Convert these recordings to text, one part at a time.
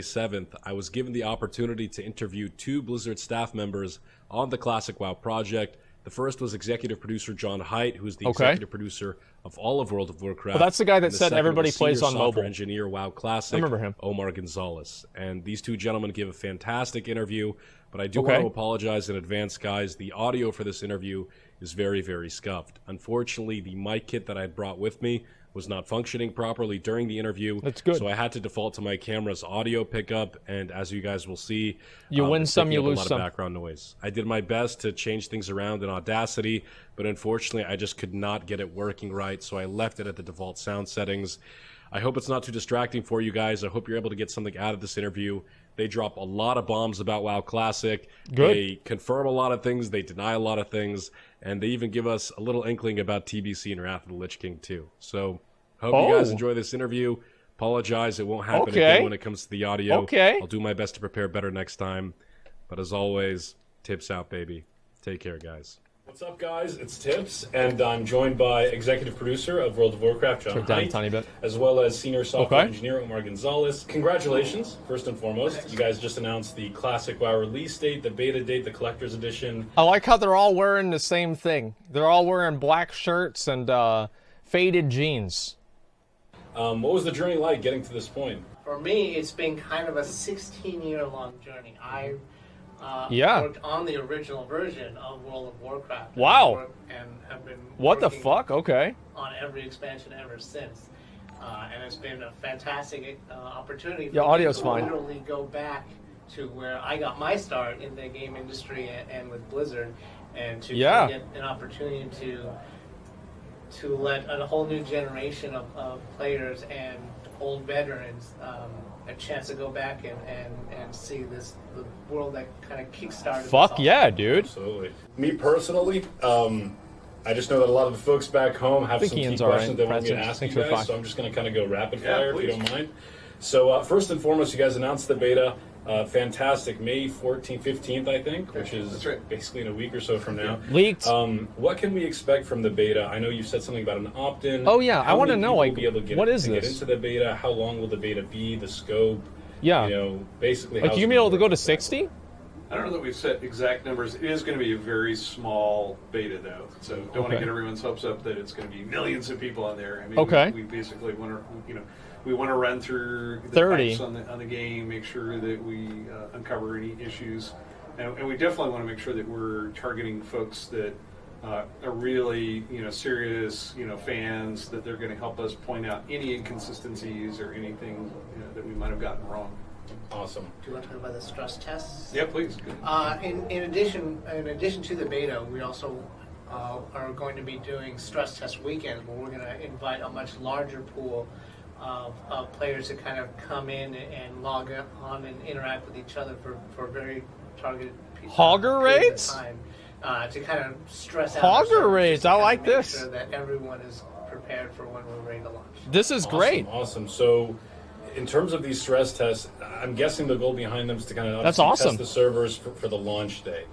7th, I was given the opportunity to interview 2 Blizzard staff members on the Classic WoW project. The first was executive producer John Hight, who's the executive producer of all of World of Warcraft. Well, that's the guy that the said everybody plays on mobile. Engineer WoW Classic, I remember him. Omar Gonzalez. And these 2 gentlemen give a fantastic interview, but I do want to apologize in advance, guys. The audio for this interview is very, very scuffed. Unfortunately, the mic kit that I had brought with me was not functioning properly during the interview. That's good. So I had to default to my camera's audio pickup, and as you guys will see, you win some, you lose some. A lot of background noise. I did my best to change things around in Audacity, but unfortunately, I just could not get it working right, so I left it at the default sound settings. I hope it's not too distracting for you guys. I hope you're able to get something out of this interview. They drop a lot of bombs about WoW Classic. Good. They confirm a lot of things. They deny a lot of things. And they even give us a little inkling about TBC and Wrath of the Lich King, too. So, hope you guys enjoy this interview. Apologize, it won't happen again when it comes to the audio. I'll do my best to prepare better next time. But as always, tips out, baby. Take care, guys. What's up, guys? It's Tips, and I'm joined by executive producer of World of Warcraft, John Hight, as well as senior software engineer, Omar Gonzalez. Congratulations, first and foremost. You guys just announced the Classic WoW release date, the beta date, the collector's edition. I like how they're all wearing the same thing. They're all wearing black shirts and faded jeans. What was the journey like getting to this point? For me, it's been kind of a 16-year-long journey. I worked on the original version of World of Warcraft. Wow. And have been what the fuck? Okay. On every expansion ever since. And it's been a fantastic opportunity for me to fine. literally go back to where I got my start in the game industry and with Blizzard, and to get an opportunity to let a whole new generation of players and old veterans a chance to go back and see the world that kind of kickstarted. Fuck yeah, dude. Absolutely. Me personally, I just know that a lot of the folks back home have some key questions they want me to ask you guys, so I'm just going to kind of go rapid fire if you don't mind. So first and foremost, you guys announced the beta. Fantastic. May 14th, 15th, I think, which is basically in a week or so from now. Leaked. What can we expect from the beta? I know you said something about an opt-in. Oh, yeah. I want to know, like, what is this? Get into the beta? How long will the beta be? The scope? Yeah. You know, basically. Like, you be able to go to 60? I don't know that we've set exact numbers. It is going to be a very small beta, though. So don't want to get everyone's hopes up that it's going to be millions of people on there. I mean, we basically want to, we want to run through the 30 pipes on the game, make sure that we uncover any issues, and we definitely want to make sure that we're targeting folks that are really serious fans, that they're going to help us point out any inconsistencies or anything that we might have gotten wrong. Awesome. Do you want to talk about the stress tests? Yeah, please. In addition to the beta, we also are going to be doing stress test weekends where we're going to invite a much larger pool of players to kind of come in and log on and interact with each other for very targeted Hogger raids time, to kind of stress out Hogger raids. I like this. Make sure that everyone is prepared for when we're ready to launch. This is great. Awesome. So, in terms of these stress tests, I'm guessing the goal behind them is to kind of test the servers for the launch day.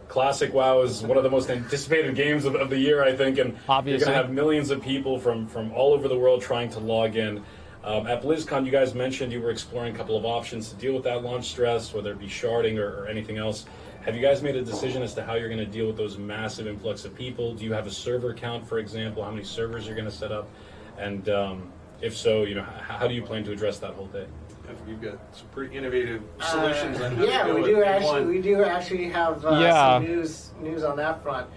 Classic WoW is one of the most anticipated games of the year, I think, and you're going to have millions of people from all over the world trying to log in. At BlizzCon, you guys mentioned you were exploring a couple of options to deal with that launch stress, whether it be sharding or anything else. Have you guys made a decision as to how you're going to deal with those massive influx of people? Do you have a server count, for example, how many servers you're going to set up? And if so, how do you plan to address that whole day? You've got some pretty innovative solutions on how to do it. We do actually have some news on that front.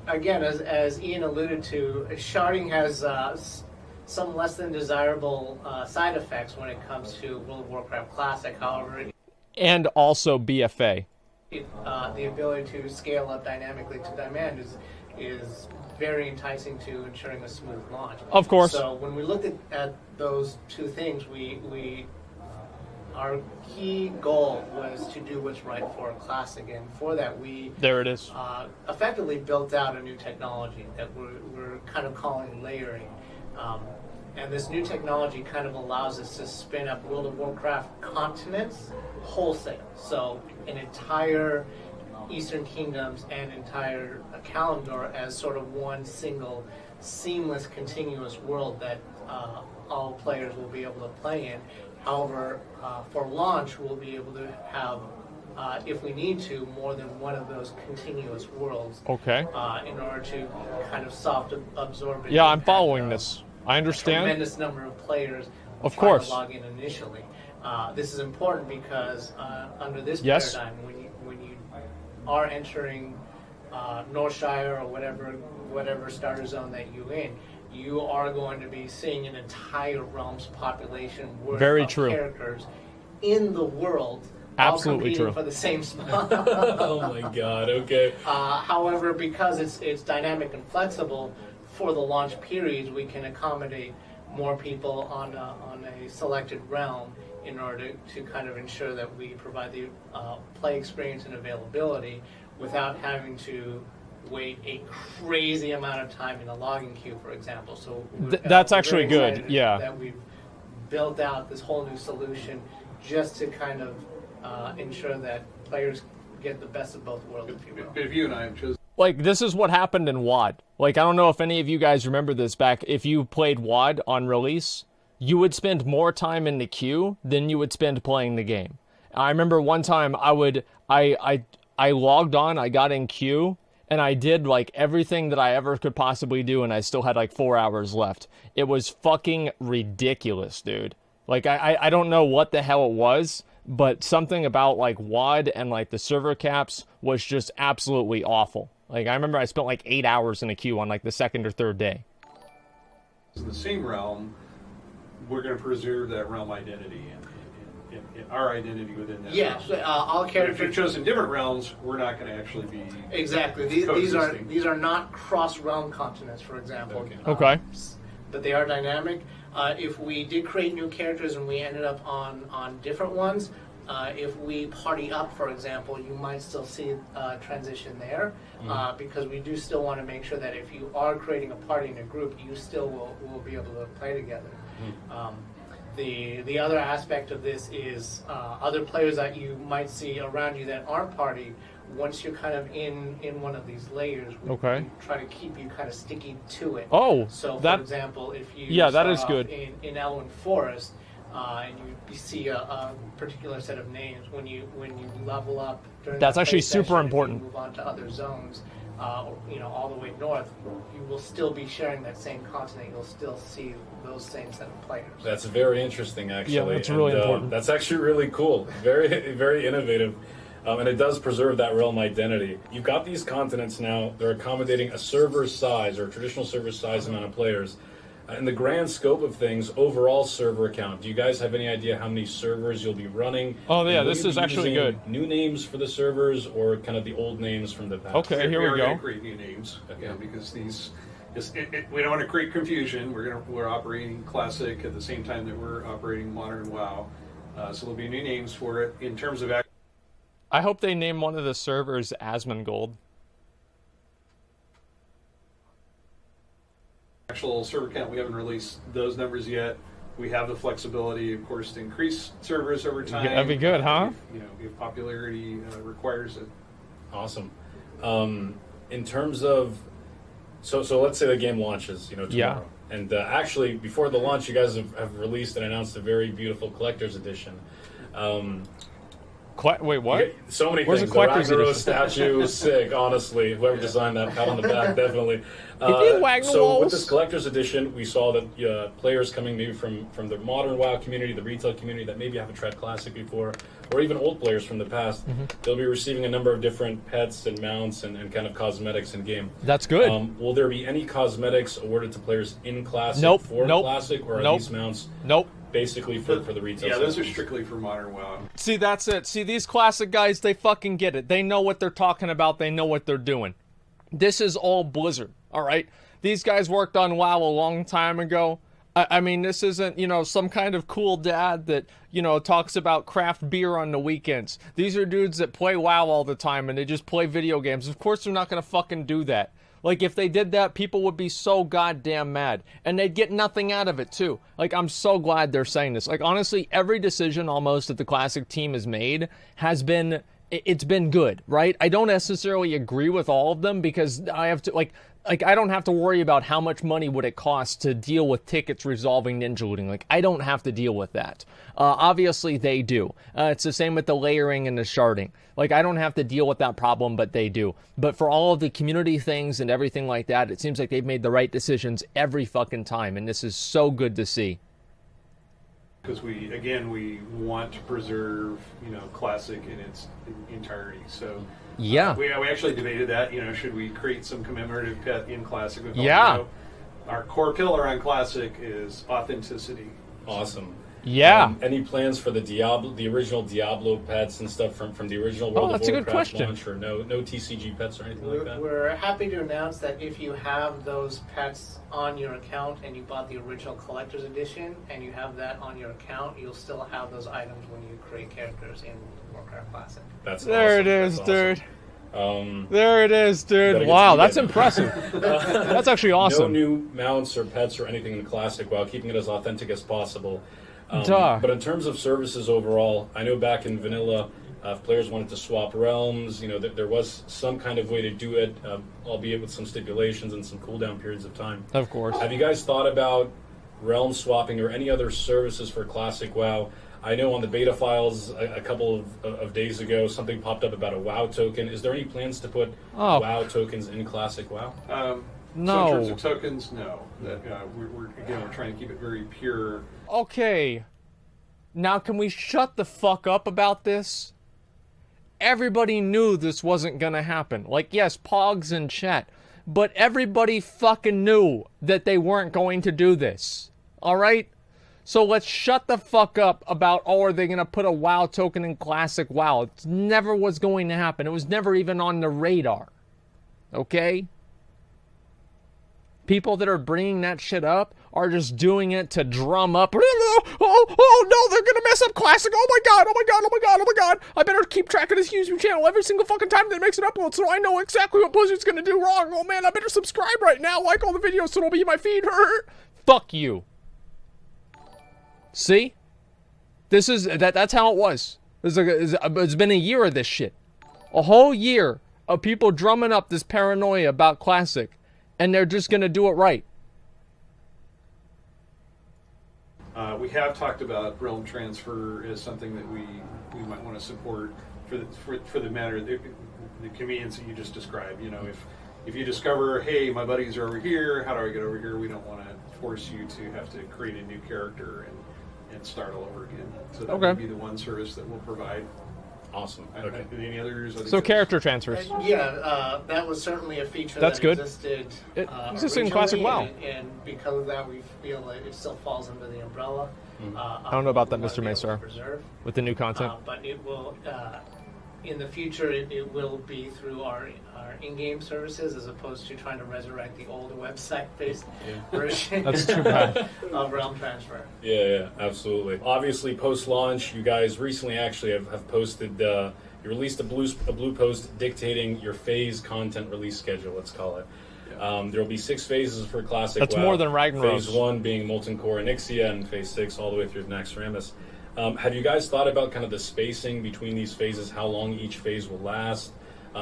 Again, as Ian alluded to, sharding has some less than desirable side effects when it comes to World of Warcraft Classic. However, and also BFA. The ability to scale up dynamically to demand is very enticing to ensuring a smooth launch. Of course. So when we looked at those two things, our key goal was to do what's right for a Classic, and for that we effectively built out a new technology that we're kind of calling layering. And this new technology kind of allows us to spin up World of Warcraft continents wholesale. So an entire Eastern Kingdoms and entire Kalimdor as sort of one single seamless continuous world that all players will be able to play in. However, for launch, we'll be able to have, if we need to, more than one of those continuous worlds. Okay. In order to kind of soft absorb it. Yeah, I'm following this. I understand. A tremendous number of players. Of course. To log in initially. This is important because under this yes. paradigm, when you are entering Northshire or whatever starter zone that you're in, you are going to be seeing an entire realm's population worth Very of true. characters in the world. Absolutely all competing true. For the same spot. Oh my God. Okay. However, because it's dynamic and flexible, for the launch periods, we can accommodate more people on a selected realm in order to kind of ensure that we provide the play experience and availability without having to wait a crazy amount of time in a logging queue, for example. So that's actually good. Yeah. That we've built out this whole new solution just to kind of ensure that players get the best of both worlds, if you will. If you and I chose. Like, this is what happened in WoD. Like, I don't know if any of you guys remember this back. If you played WoD on release, you would spend more time in the queue than you would spend playing the game. I remember one time I logged on, I got in queue, and I did, like, everything that I ever could possibly do, and I still had, like, 4 hours left. It was fucking ridiculous, dude. Like, I don't know what the hell it was, but something about, like, WoD and, like, the server caps was just absolutely awful. Like, I remember I spent, like, 8 hours in a queue on, like, the second or third day. In the same realm, we're going to preserve that realm identity and our identity within that realm. So, all characters. But if you've chosen different realms, we're not going to actually be exactly. These are not cross-realm continents, for example. Okay. But they are dynamic. If we did create new characters and we ended up on different ones, if we party up, for example, you might still see transition there, because we do still want to make sure that if you are creating a party in a group, you still will be able to play together. The other aspect of this is other players that you might see around you that aren't party. Once you're kind of in one of these layers, we try to keep you kind of sticky to it. Oh, so for example, if you that is good. In Elwyn Forest, and you see a particular set of names, when you level up during that's the actually play super session, important. if you move on to other zones, all the way north, you will still be sharing that same continent. You'll still see those same set of players. That's very interesting, actually. Yeah, that's really important. That's actually really cool. Very, very innovative. And it does preserve that realm identity. You've got these continents now. They're accommodating a server size or a traditional server size amount of players. In the grand scope of things, overall server count, do you guys have any idea how many servers you'll be running? Oh, yeah, this is actually good. New names for the servers or kind of the old names from the past? Okay, here we go. We're going to create new names, because these... we don't want to create confusion. We're operating Classic at the same time that we're operating Modern WoW. So there'll be new names for it. In terms of... I hope they name one of the servers Asmongold. Actual server count, we haven't released those numbers yet. We have the flexibility, of course, to increase servers over time. That'd be good, huh? If popularity requires it. Awesome. In terms of... So let's say the game launches, tomorrow. Yeah. And actually, before the launch, you guys have released and announced a very beautiful collector's edition. Wait, what? So many Where's things. The collector's Ragnaros edition? statue was sick, honestly. Whoever designed that, pat on the back, definitely. So with this collector's edition, we saw that players coming maybe from the modern WoW community, the retail community that maybe haven't tried Classic before, or even old players from the past, they'll be receiving a number of different pets and mounts and kind of cosmetics in game. That's good. Will there be any cosmetics awarded to players in Classic for Classic, or are these mounts basically for the retail? Yeah, those are strictly for Modern WoW. See, that's it. See, these Classic guys, they fucking get it. They know what they're talking about. They know what they're doing. This is all Blizzard, all right? These guys worked on WoW a long time ago. I mean, this isn't, some kind of cool dad that, talks about craft beer on the weekends. These are dudes that play WoW all the time and they just play video games. Of course they're not going to fucking do that. Like, if they did that, people would be so goddamn mad. And they'd get nothing out of it, too. Like, I'm so glad they're saying this. Like, honestly, every decision almost that the Classic team has made has been... It's been good, right? I don't necessarily agree with all of them because I have to, like, I don't have to worry about how much money would it cost to deal with tickets resolving ninja looting. Like, I don't have to deal with that. Obviously, they do. It's the same with the layering and the sharding. Like, I don't have to deal with that problem, but they do. But for all of the community things and everything like that, it seems like they've made the right decisions every fucking time, and this is so good to see. Because we want to preserve, Classic in its entirety. So yeah, we actually debated that. Should we create some commemorative pet in Classic? Yeah. Our core pillar on Classic is authenticity. Awesome. Yeah. Any plans for the original Diablo pets and stuff from the original World of Warcraft launch, or no TCG pets or anything like that? We're happy to announce that if you have those pets on your account and you bought the original collector's edition and you have that on your account, you'll still have those items when you create characters in Warcraft Classic. There it is, dude. There it is, dude. Wow, that's impressive. That's actually awesome. No new mounts or pets or anything in Classic, while keeping it as authentic as possible. But in terms of services overall, I know back in Vanilla, if players wanted to swap realms, there was some kind of way to do it, albeit with some stipulations and some cooldown periods of time. Of course. Have you guys thought about realm swapping or any other services for Classic WoW? I know on the beta files a couple of days ago, something popped up about a WoW token. Is there any plans to put WoW tokens in Classic WoW? No. So in terms of tokens, no. We're trying to keep it very pure. Okay. Now can we shut the fuck up about this? Everybody knew this wasn't gonna happen. Like, yes, Pogs in chat. But everybody fucking knew that they weren't going to do this. Alright? So let's shut the fuck up about, are they gonna put a WoW token in Classic WoW? It never was going to happen. It was never even on the radar. Okay? People that are bringing that shit up are just doing it to drum up. Oh no, they're gonna mess up Classic. Oh my god, oh my god, oh my god, oh my god. I better keep track of this YouTube channel every single fucking time that it makes an upload so I know exactly what Blizzard's gonna do wrong. Oh man, I better subscribe right now, like all the videos so it'll be in my feed. Fuck you. See? That's how it was. It's been a year of this shit. A whole year of people drumming up this paranoia about Classic. And they're just going to do it right. We have talked about realm transfer as something that we might want to support for the matter the convenience that you just described. If you discover, hey, my buddies are over here, how do I get over here? We don't want to force you to have to create a new character and start all over again. So that would be the one service that we'll provide. Awesome. Okay. Any others? So character transfers. That was certainly a feature that existed. It existed in Classic WoW. And because of that, we feel that it still falls under the umbrella. I don't know about that, Mr. Maystar. With the new content. But it will, in the future, it will be through our in-game services as opposed to trying to resurrect the old website-based version. That's too bad. Of realm transfer. Yeah, absolutely. Obviously, post-launch, you guys recently actually have posted, you released a blue post dictating your phase content release schedule, let's call it. There will be 6 phases for Classic That's WoW. more than Ragnaros. Phase 1 being Molten Core and Ixia, and Phase 6 all the way through Naxxramas. Have you guys thought about kind of the spacing between these phases, how long each phase will last?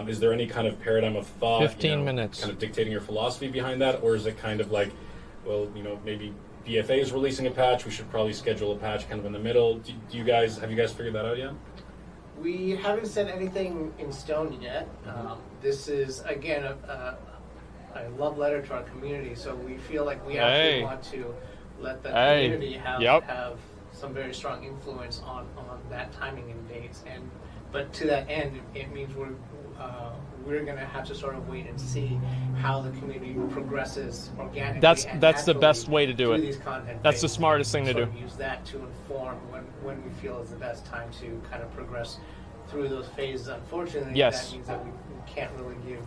Is there any kind of paradigm of thought, 15 minutes, kind of dictating your philosophy behind that, or is it kind of like, well, maybe BFA is releasing a patch, we should probably schedule a patch kind of in the middle? Have you guys figured that out yet? We haven't set anything in stone yet. This is again a love letter to our community, so we feel like we actually want to let the community have some very strong influence on that timing and dates. But to that end, it means we're going to have to sort of wait and see how the community progresses organically. That's the best way to do it. These content that's the smartest thing to do. Use that to inform when we feel is the best time to kind of progress through those phases. Unfortunately, that means that we can't really give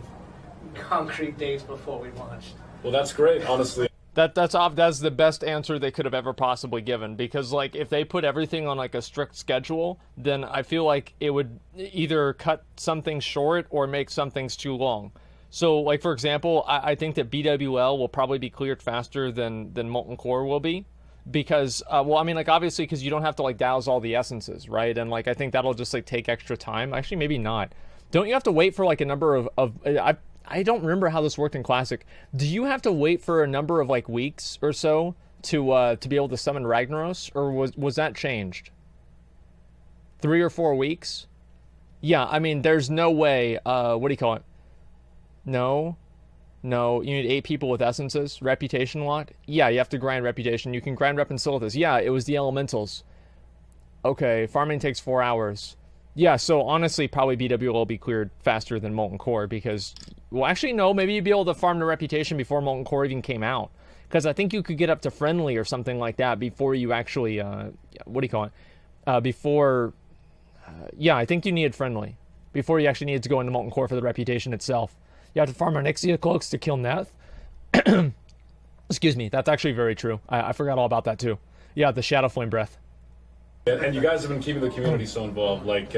concrete dates before we launch. Well, that's great, honestly. That's the best answer they could have ever possibly given, because like if they put everything on like a strict schedule, then I feel like it would either cut some things short or make some things too long. So like for example, I think that BWL will probably be cleared faster than Molten Core will be, because obviously because you don't have to like douse all the essences, right? And like I think that'll just like take extra time. Actually, maybe not. Don't you have to wait for like a number of I don't remember how this worked in Classic. Do you have to wait for a number of like weeks or so to be able to summon Ragnaros, or was that changed? 3 or 4 weeks? Yeah, I mean, there's no way. What do you call it? No, you need 8 people with essences. Reputation lot. Yeah, you have to grind reputation. You can grind rep in Silithus. Yeah, it was the elementals. Okay, farming takes 4 hours. Yeah, so honestly, probably BW will be cleared faster than Molten Core because, well, actually, no, maybe you'd be able to farm the reputation before Molten Core even came out. Because I think you could get up to friendly or something like that before you actually, what do you call it? Yeah, I think you needed friendly before you actually needed to go into Molten Core for the reputation itself. You have to farm Onyxia Cloaks to kill Neth. Excuse me, that's actually very true. I forgot all about that too. Yeah, the Shadow Flame Breath. And you guys have been keeping the community so involved, like,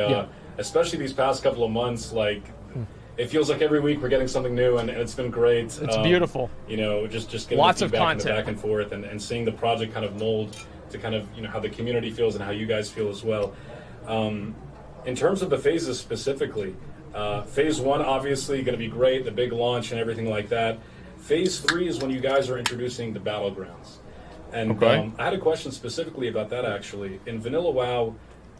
especially these past couple of months, like, it feels like every week we're getting something new, and it's been great. It's beautiful. You know, just getting lots the of feedback content, and the back and forth, and seeing the project kind of mold to kind of, you know, how the community feels and how you guys feel as well. In terms of the phases specifically, phase 1 obviously going to be great, the big launch and everything like that. Phase 3 is when you guys are introducing the battlegrounds. And I had a question specifically about that, actually. In Vanilla WoW,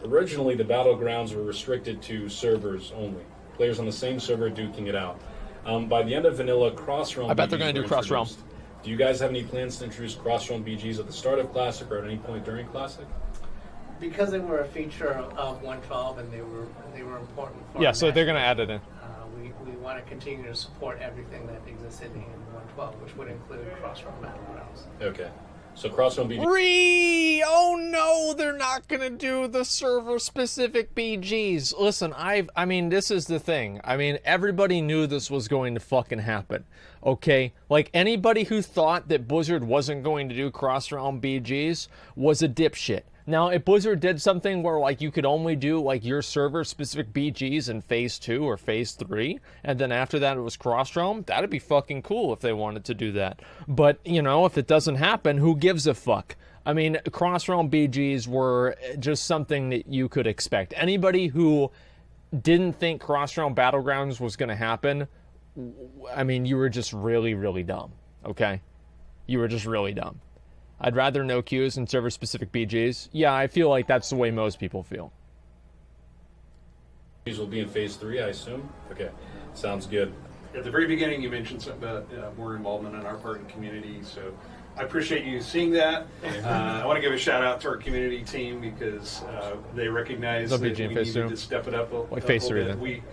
originally the battlegrounds were restricted to servers only. Players on the same server duking it out. By the end of Vanilla, cross-realm I bet they're BGs going to were do cross-realm. introduced. Do you guys have any plans to introduce cross-realm BGs at the start of Classic or at any point during Classic? Because they were a feature of 112 and they were important for yeah, so they're going to add it in. We want to continue to support everything that existed in 112, which would include cross-realm battlegrounds. Okay. So cross-realm BGs... Oh no, they're not going to do the server-specific BGs. Listen, I mean, this is the thing. I mean, everybody knew this was going to fucking happen, okay? Like, anybody who thought that Blizzard wasn't going to do cross-realm BGs was a dipshit. Now, if Blizzard did something where, like, you could only do, like, your server-specific BGs in Phase 2 or Phase 3, and then after that it was cross-realm, that'd be fucking cool if they wanted to do that. But, you know, if it doesn't happen, who gives a fuck? I mean, cross-realm BGs were just something that you could expect. Anybody who didn't think cross-realm Battlegrounds was going to happen, I mean, you were just really, really dumb, okay? You were just really dumb. I'd rather no queues and server-specific BGs. Yeah, I feel like that's the way most people feel. These will be in Phase 3, I assume? Okay, sounds good. At the very beginning, you mentioned something about more involvement on our part in the community, so I appreciate you seeing that. I want to give a shout-out to our community team because they recognize that we needed to step it up a little bit. We,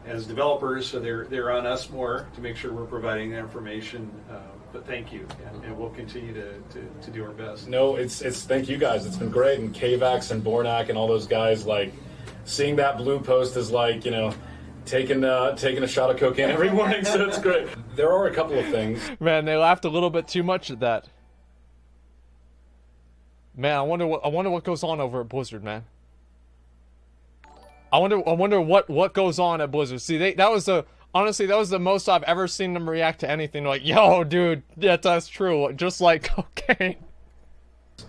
as developers, so they're on us more to make sure we're providing the information. But thank you, and we'll continue to do our best. No, it's thank you guys. It's been great, and Kvax and Bornak and all those guys, like, seeing that blue post is like, you know, taking a shot of cocaine every morning, so it's great. There are a couple of things. Man, they laughed a little bit too much at that. Man, I wonder what goes on over at Blizzard, man. I wonder what goes on at Blizzard. See, honestly, that was the most I've ever seen them react to anything. Like, yo, dude, that's true. Just like cocaine.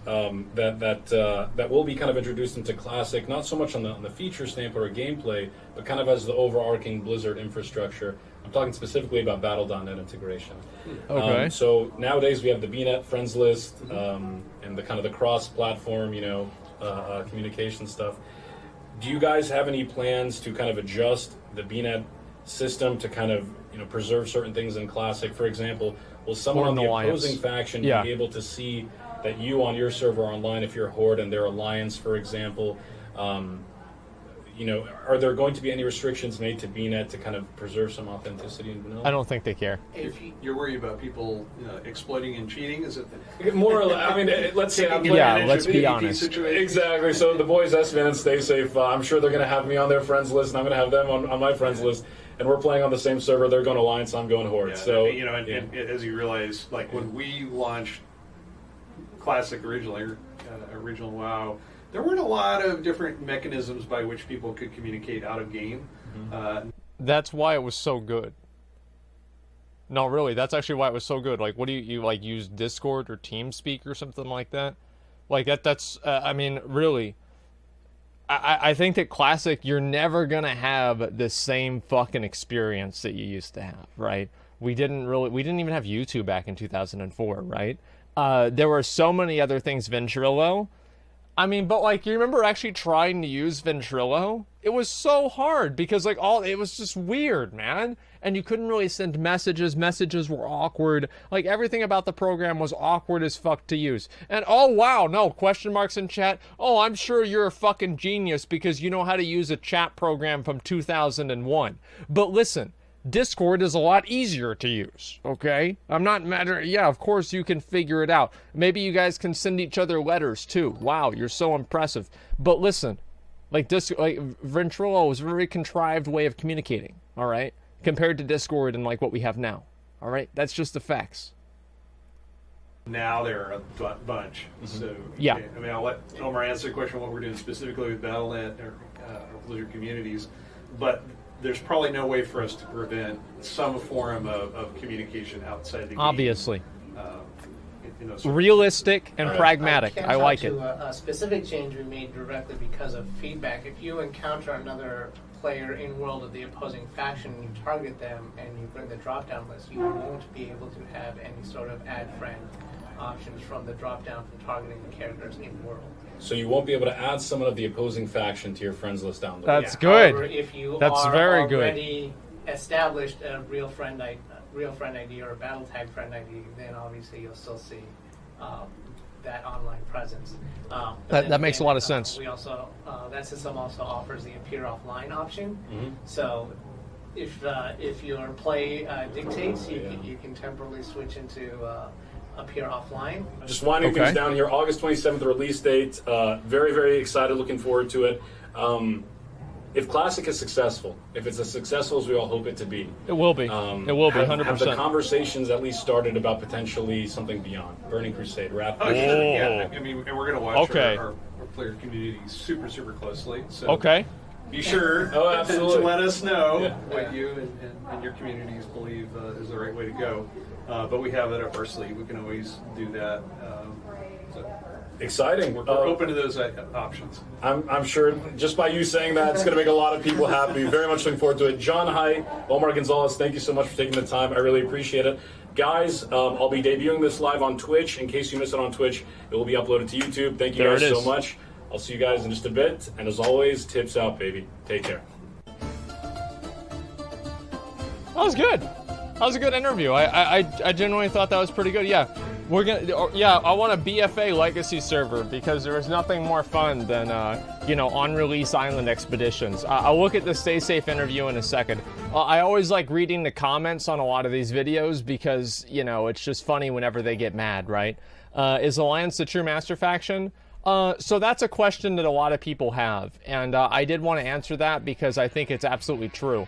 That will be kind of introduced into Classic, not so much on the feature standpoint or gameplay, but kind of as the overarching Blizzard infrastructure. I'm talking specifically about Battle.net integration. Okay. So nowadays we have the BNet friends list and the kind of the cross-platform, you know, communication stuff. Do you guys have any plans to kind of adjust the BNet system to kind of, you know, preserve certain things in Classic? For example, will someone on the opposing faction be able to see that you on your server are online if you're Horde and their alliance, for example? You know, are there going to be any restrictions made to BNet to kind of preserve some authenticity in vanilla? I don't think they care. You're worried about people exploiting and cheating? Is it more or less? I mean, let's say I'm let's be honest. Exactly. So the boys, S-Man and Stay Safe, I'm sure they're going to have me on their friends list, and I'm going to have them on my friends list. And we're playing on the same server. They're going Alliance, I'm going Horde. Yeah, so you know, and as you realize, like when we launched Classic original WoW, there weren't a lot of different mechanisms by which people could communicate out of game. Mm-hmm. That's why it was so good. No, really, that's actually why it was so good. Like, what do you like use Discord or TeamSpeak or something like that? Like that's I mean, really, I think that Classic, you're never going to have the same fucking experience that you used to have, right? We didn't even have YouTube back in 2004, right? There were so many other things, Ventrilo. I mean, but like, you remember actually trying to use Ventrilo? It was so hard because like it was just weird, man. And you couldn't really send messages. Messages were awkward. Like everything about the program was awkward as fuck to use. And oh wow, no, question marks in chat. Oh, I'm sure you're a fucking genius because you know how to use a chat program from 2001. But listen, Discord is a lot easier to use, okay? I'm not matter. Yeah, of course you can figure it out. Maybe you guys can send each other letters too. Wow, you're so impressive. But listen, like Ventrilo was a very contrived way of communicating, all right? Compared to Discord and like what we have now, all right? That's just the facts. Now there are a bunch. So yeah, I mean, I'll let Omar answer the question what we're doing specifically with Battle.net or Blizzard communities, but there's probably no way for us to prevent some form of communication outside the game. Obviously. Sort realistic and pragmatic. I like it. A specific change we made directly because of feedback. If you encounter another player in world of the opposing faction and you target them and you bring the drop-down list, you won't be able to have any sort of add friend options from the drop-down from targeting the characters in world. So you won't be able to add someone of the opposing faction to your friends list down the That's good. However, if you That's are very already established a real friend ID or a battle tag friend ID, then obviously you'll still see that online presence. That makes a lot of sense. We also that system also offers the appear offline option. Mm-hmm. So if your play dictates, you can temporarily switch into appear offline. Just winding things down here. August 27th release date. Very, very excited. Looking forward to it. If Classic is successful, if it's as successful as we all hope it to be, it will be. It will be 100%. Have the conversations at least started about potentially something beyond Burning Crusade, Wrath? Oh, sure. Yeah. I mean, and we're going to watch our player community super, super closely. So be sure to let us know what you and your communities believe is the right way to go. But we have it up our sleeve. We can always do that. Exciting. We're open to those options. I'm sure just by you saying that, it's going to make a lot of people happy. Very much looking forward to it. John Hight, Omar Gonzalez, thank you so much for taking the time. I really appreciate it. Guys, I'll be debuting this live on Twitch. In case you missed it on Twitch, it will be uploaded to YouTube. Thank you guys so much. I'll see you guys in just a bit. And as always, tips out, baby. Take care. That was good. That was a good interview. I genuinely thought that was pretty good. Yeah. I want a BFA legacy server because there is nothing more fun than, on release island expeditions. I'll look at the Stay Safe interview in a second. I always like reading the comments on a lot of these videos because, it's just funny whenever they get mad, right? Is Alliance the true master faction? So that's a question that a lot of people have. And I did want to answer that because I think it's absolutely true.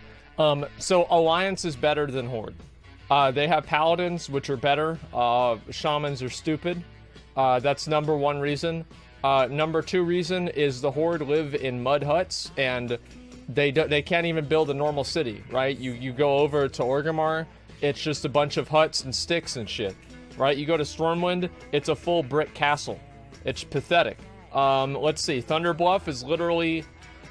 So Alliance is better than Horde. They have paladins, which are better. Shamans are stupid. That's number one reason. Number two reason is the Horde live in mud huts, and they can't even build a normal city, right? You go over to Orgrimmar, it's just a bunch of huts and sticks and shit, right? You go to Stormwind, it's a full brick castle. It's pathetic. Let's see, Thunderbluff is literally,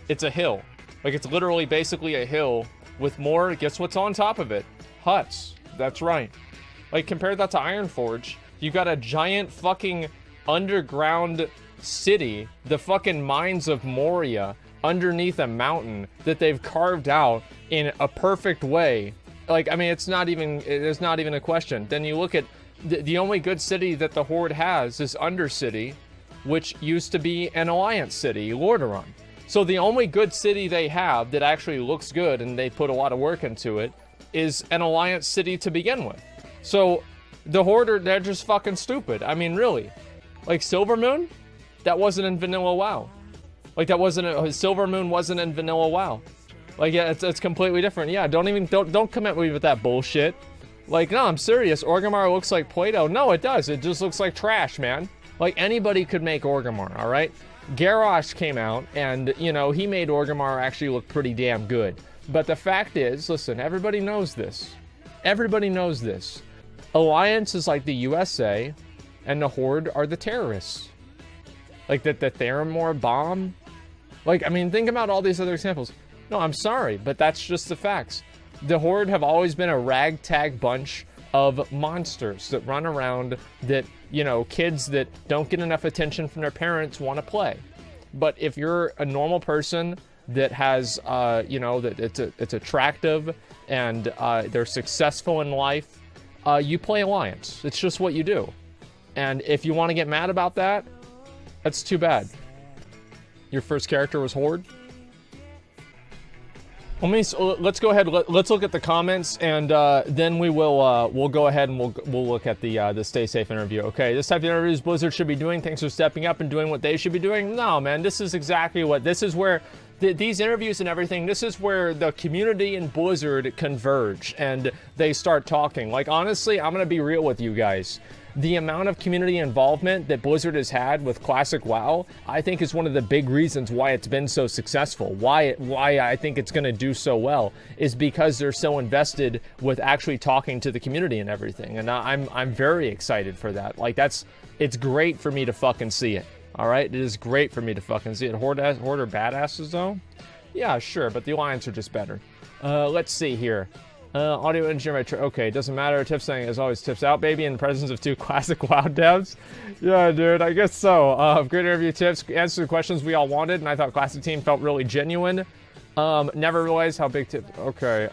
it's a hill. Like, it's literally basically a hill with more, guess what's on top of it? Huts. That's right. Like, compare that to Ironforge. You got a giant fucking underground city, the fucking mines of Moria, underneath a mountain that they've carved out in a perfect way. Like, I mean, it's not even a question. Then you look at the only good city that the Horde has is Undercity, which used to be an Alliance city, Lordaeron. So the only good city they have that actually looks good and they put a lot of work into it is an Alliance city to begin with. So the Horde, they're just fucking stupid. I mean, really. Like Silvermoon, that wasn't in vanilla WoW. Like Silvermoon wasn't in vanilla WoW. Like, yeah, it's completely different. Yeah, don't come at me with that bullshit. Like, no, I'm serious. Orgrimmar looks like Play-Doh. No, it does. It just looks like trash, man. Like, anybody could make Orgrimmar, all right? Garrosh came out, and, he made Orgrimmar actually look pretty damn good. But the fact is, listen, everybody knows this. Everybody knows this. Alliance is like the USA, and the Horde are the terrorists. Like, the Theramore bomb Like, I mean, think about all these other examples. No, I'm sorry, but that's just the facts. The Horde have always been a ragtag bunch of monsters that run around that, you know, kids that don't get enough attention from their parents want to play. But if you're a normal person that has, you know, that it's attractive and they're successful in life, you play Alliance. It's just what you do. And if you want to get mad about that, that's too bad. Your first character was Horde? Let's go ahead. Let's look at the comments, and then we'll go ahead and we'll look at the Stay Safe interview. Okay, this type of interviews Blizzard should be doing. Thanks for stepping up and doing what they should be doing. No, man, this is exactly what this is where these interviews and everything. This is where the community and Blizzard converge and they start talking. Like, honestly, I'm gonna be real with you guys. The amount of community involvement that Blizzard has had with Classic WoW, I think is one of the big reasons why it's been so successful. Why I think it's going to do so well is because they're so invested with actually talking to the community and everything. And I'm very excited for that. Like, it's great for me to fucking see it. All right, it is great for me to fucking see it. Horde are badasses though. Yeah, sure, but the Alliance are just better. Let's see here. Audio engineer, okay, doesn't matter. Tips saying, as always, tips out, baby, in the presence of 2 classic WoW devs. Yeah, dude, I guess so. Great interview tips, answer the questions we all wanted, and I thought classic team felt really genuine. Never realized how big tips. Okay,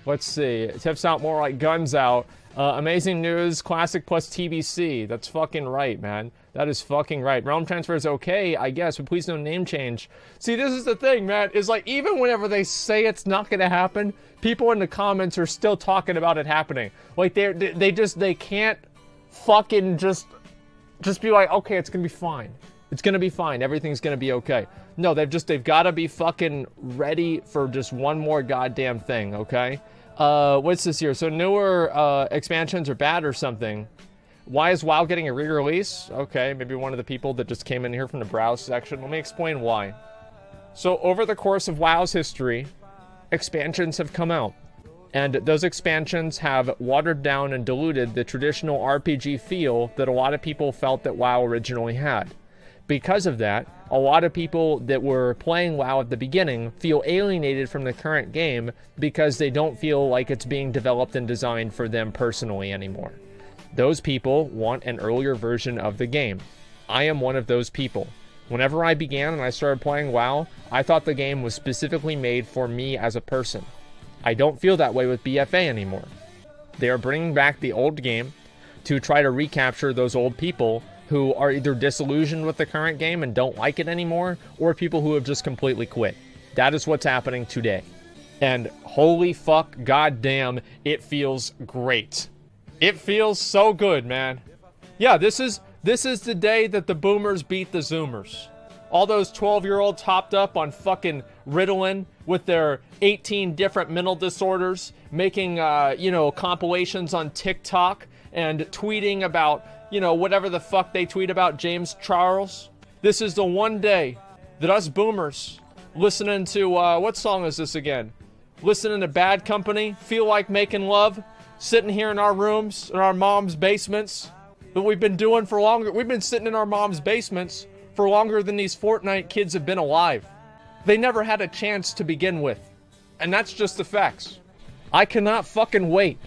let's see. Tips out more like guns out. Amazing news, classic plus TBC. That's fucking right, man. That is fucking right. Realm transfer is okay, I guess, but please no name change. See, this is the thing, man. Is like, even whenever they say it's not gonna happen, people in the comments are still talking about it happening. Like, they can't fucking just be like, okay, it's gonna be fine. It's gonna be fine. Everything's gonna be okay. No, they've gotta be fucking ready for just one more goddamn thing, okay? What's this here? So newer expansions are bad or something. Why is WoW getting a re-release? Okay, maybe one of the people that just came in here from the browse section. Let me explain why. So over the course of WoW's history, expansions have come out. And those expansions have watered down and diluted the traditional RPG feel that a lot of people felt that WoW originally had. Because of that, a lot of people that were playing WoW at the beginning feel alienated from the current game because they don't feel like it's being developed and designed for them personally anymore. Those people want an earlier version of the game. I am one of those people. Whenever I began and I started playing WoW, I thought the game was specifically made for me as a person. I don't feel that way with BFA anymore. They are bringing back the old game to try to recapture those old people who are either disillusioned with the current game and don't like it anymore, or people who have just completely quit. That is what's happening today. And holy fuck, goddamn, it feels great. It feels so good, man. Yeah, this is the day that the boomers beat the zoomers. All those 12-year-olds hopped up on fucking Ritalin with their 18 different mental disorders, making, compilations on TikTok and tweeting about, whatever the fuck they tweet about James Charles. This is the one day that us boomers listening to, what song is this again? Listening to Bad Company, Feel Like Making Love, sitting here in our rooms, in our mom's basements, that we've been doing for longer. We've been sitting in our mom's basements for longer than these Fortnite kids have been alive. They never had a chance to begin with. And that's just the facts. I cannot fucking wait.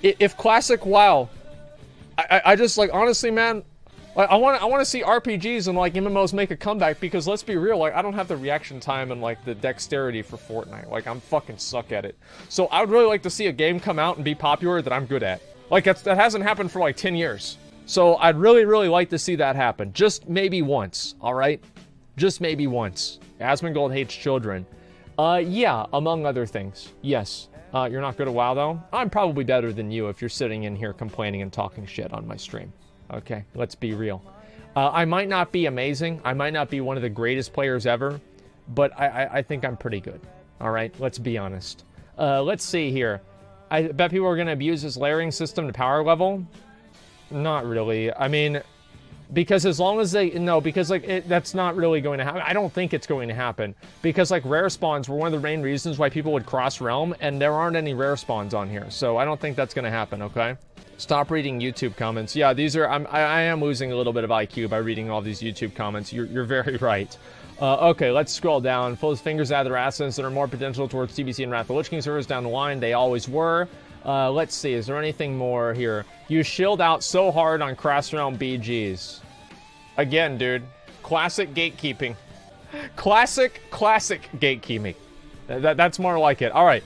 If Classic WoW, I just, like, honestly, man, like, I want to see RPGs and, like, MMOs make a comeback, because let's be real, like, I don't have the reaction time and, like, the dexterity for Fortnite. Like, I'm fucking suck at it. So I would really like to see a game come out and be popular that I'm good at. Like, that hasn't happened for, like, 10 years. So I'd really, really like to see that happen. Just maybe once, all right? Just maybe once. Asmongold hates children. Yeah, among other things. Yes. You're not good at WoW, though? I'm probably better than you if you're sitting in here complaining and talking shit on my stream. Okay, let's be real. I might not be amazing. I might not be one of the greatest players ever, but I think I'm pretty good. All right, let's be honest. Let's see here. I bet people are going to abuse this layering system to power level. Not really. I mean, because as long as they... No, because, like, that's not really going to happen. I don't think it's going to happen. Because, like, rare spawns were one of the main reasons why people would cross realm, and there aren't any rare spawns on here. So I don't think that's going to happen, okay? Stop reading YouTube comments. Yeah, these are... I am losing a little bit of IQ by reading all these YouTube comments. You're very right. Okay, let's scroll down. Pull his fingers out of their assets that are more potential towards TBC and Wrath of the Lich King servers down the line. They always were. Let's see. Is there anything more here? You shilled out so hard on Crass Realm BGs. Again, dude. Classic gatekeeping. Classic gatekeeping. That's more like it. All right.